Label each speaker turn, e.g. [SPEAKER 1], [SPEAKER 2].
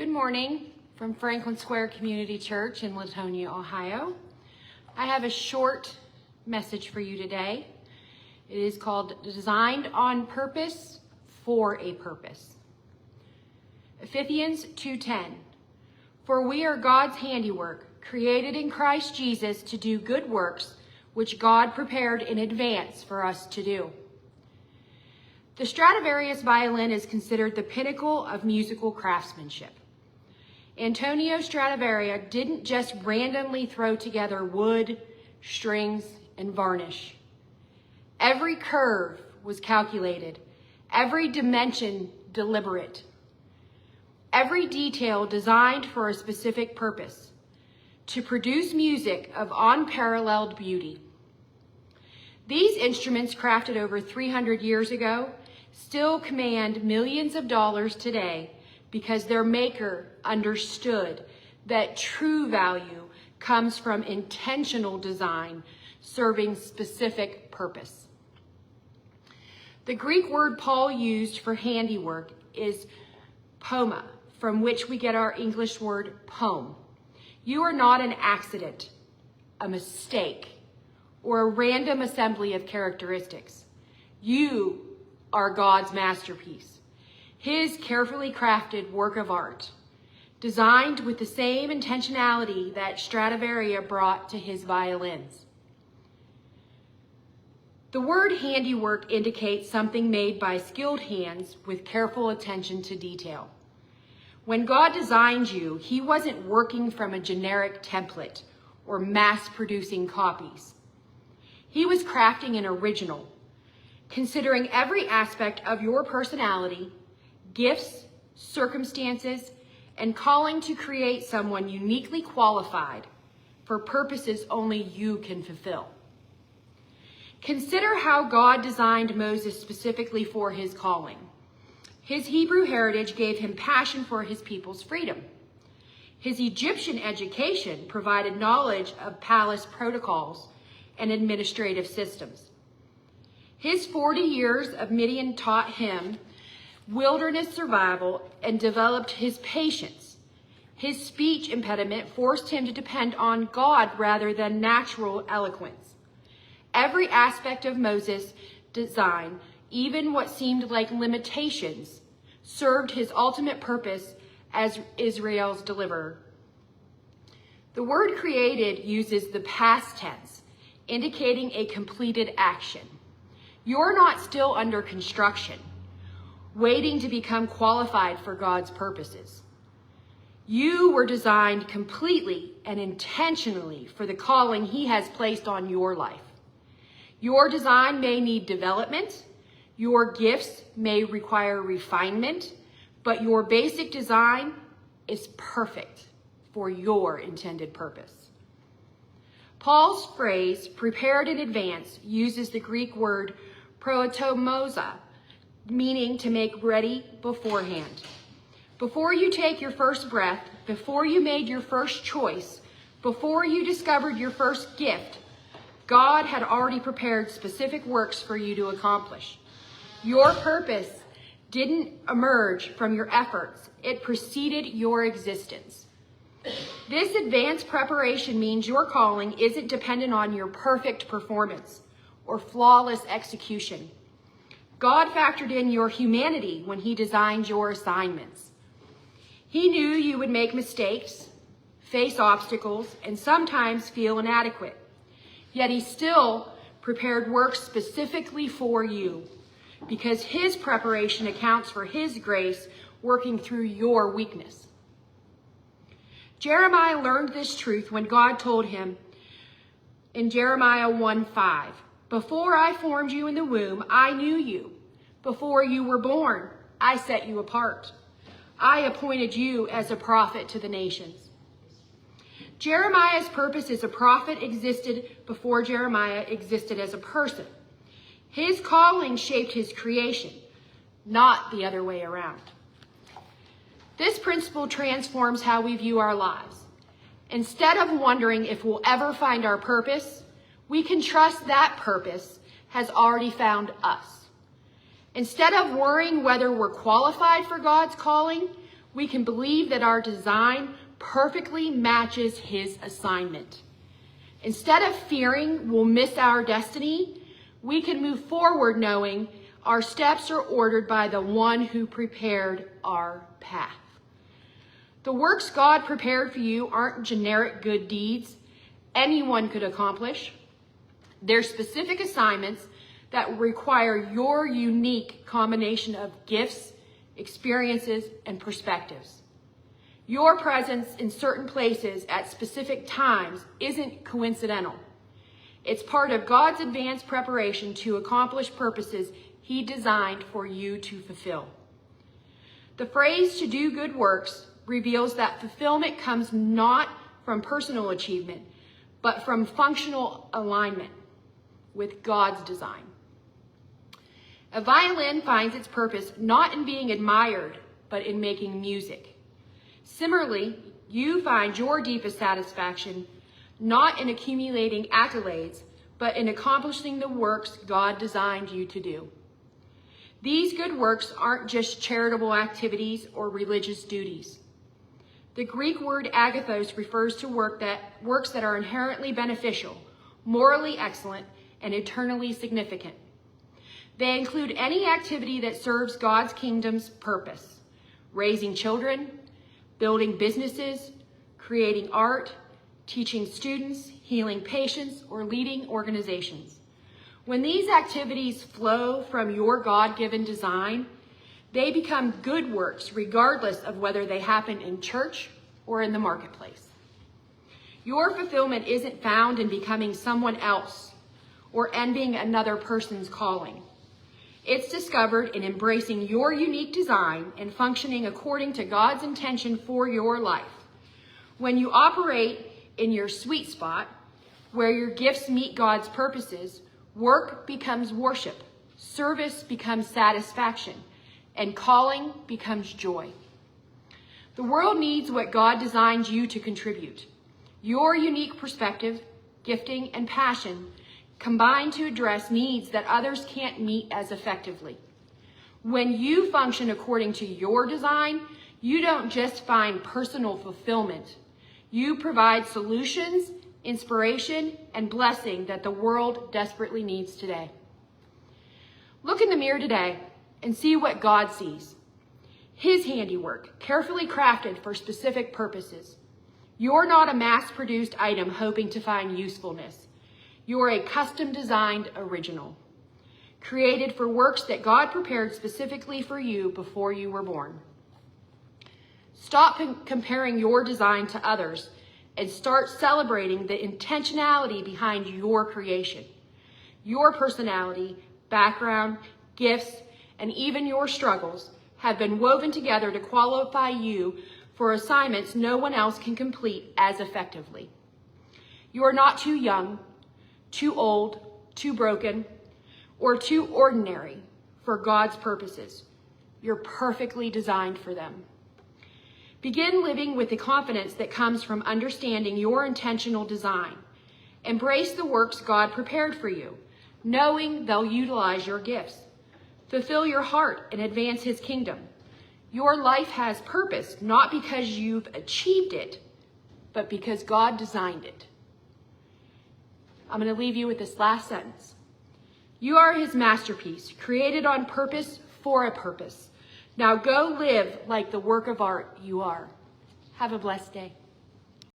[SPEAKER 1] Good morning from Franklin Square Community Church in Latonia, Ohio. I have a short message for you today. It is called Designed on Purpose for a Purpose. Ephesians 2:10. For we are God's handiwork, created in Christ Jesus to do good works, which God prepared in advance for us to do. The Stradivarius violin is considered the pinnacle of musical craftsmanship. Antonio Stradivari didn't just randomly throw together wood, strings, and varnish. Every curve was calculated, every dimension deliberate, every detail designed for a specific purpose, to produce music of unparalleled beauty. These instruments, crafted over 300 years ago, still command millions of dollars today because their maker understood that true value comes from intentional design serving specific purpose. The Greek word Paul used for handiwork is poma, from which we get our English word poem. You are not an accident, a mistake, or a random assembly of characteristics. You are God's masterpiece, his carefully crafted work of art, designed with the same intentionality that Stradivari brought to his violins. The word handiwork indicates something made by skilled hands with careful attention to detail. When God designed you, he wasn't working from a generic template or mass-producing copies. He was crafting an original, considering every aspect of your personality, gifts, circumstances, and calling to create someone uniquely qualified for purposes only you can fulfill. Consider how God designed Moses specifically for his calling. His Hebrew heritage gave him passion for his people's freedom. His Egyptian education provided knowledge of palace protocols and administrative systems. His 40 years of Midian taught him wilderness survival and developed his patience. His speech impediment forced him to depend on God rather than natural eloquence. Every aspect of Moses' design, even what seemed like limitations, served his ultimate purpose as Israel's deliverer. The word created uses the past tense, indicating a completed action. You're not still under construction, waiting to become qualified for God's purposes. You were designed completely and intentionally for the calling he has placed on your life. Your design may need development, your gifts may require refinement, but your basic design is perfect for your intended purpose. Paul's phrase, prepared in advance, uses the Greek word proetomosa, meaning to make ready beforehand. Before you take your first breath, before you made your first choice, before you discovered your first gift, God had already prepared specific works for you to accomplish. Your purpose didn't emerge from your efforts. It preceded your existence. This advanced preparation means your calling isn't dependent on your perfect performance or flawless execution. God factored in your humanity when he designed your assignments. He knew you would make mistakes, face obstacles, and sometimes feel inadequate. Yet he still prepared work specifically for you because his preparation accounts for his grace working through your weakness. Jeremiah learned this truth when God told him in Jeremiah 1:5, before I formed you in the womb, I knew you. Before you were born, I set you apart. I appointed you as a prophet to the nations. Jeremiah's purpose as a prophet existed before Jeremiah existed as a person. His calling shaped his creation, not the other way around. This principle transforms how we view our lives. Instead of wondering if we'll ever find our purpose, we can trust that purpose has already found us. Instead of worrying whether we're qualified for God's calling, we can believe that our design perfectly matches his assignment. Instead of fearing we'll miss our destiny, we can move forward knowing our steps are ordered by the one who prepared our path. The works God prepared for you aren't generic good deeds anyone could accomplish. They're specific assignments that require your unique combination of gifts, experiences, and perspectives. Your presence in certain places at specific times isn't coincidental. It's part of God's advanced preparation to accomplish purposes he designed for you to fulfill. The phrase "to do good works" reveals that fulfillment comes not from personal achievement, but from functional alignment with God's design. A violin finds its purpose not in being admired, but in making music. Similarly, you find your deepest satisfaction not in accumulating accolades, but in accomplishing the works God designed you to do. These good works aren't just charitable activities or religious duties. The Greek word agathos refers to works that are inherently beneficial, morally excellent, and eternally significant. They include any activity that serves God's kingdom's purpose: raising children, building businesses, creating art, teaching students, healing patients, or leading organizations. When these activities flow from your God-given design, they become good works regardless of whether they happen in church or in the marketplace. Your fulfillment isn't found in becoming someone else or envying another person's calling. It's discovered in embracing your unique design and functioning according to God's intention for your life. When you operate in your sweet spot, where your gifts meet God's purposes, work becomes worship, service becomes satisfaction, and calling becomes joy. The world needs what God designed you to contribute. Your unique perspective, gifting, and passion combine to address needs that others can't meet as effectively. When you function according to your design, you don't just find personal fulfillment. You provide solutions, inspiration, and blessing that the world desperately needs today. Look in the mirror today and see what God sees. His handiwork, carefully crafted for specific purposes. You're not a mass-produced item hoping to find usefulness. You're a custom-designed original, created for works that God prepared specifically for you before you were born. Stop comparing your design to others and start celebrating the intentionality behind your creation. Your personality, background, gifts, and even your struggles have been woven together to qualify you for assignments no one else can complete as effectively. You are not too young, too old, too broken, or too ordinary for God's purposes. You're perfectly designed for them. Begin living with the confidence that comes from understanding your intentional design. Embrace the works God prepared for you, knowing they'll utilize your gifts. Fulfill your heart and advance his kingdom. Your life has purpose, not because you've achieved it, but because God designed it. I'm going to leave you with this last sentence. You are his masterpiece, created on purpose for a purpose. Now go live like the work of art you are. Have a blessed day.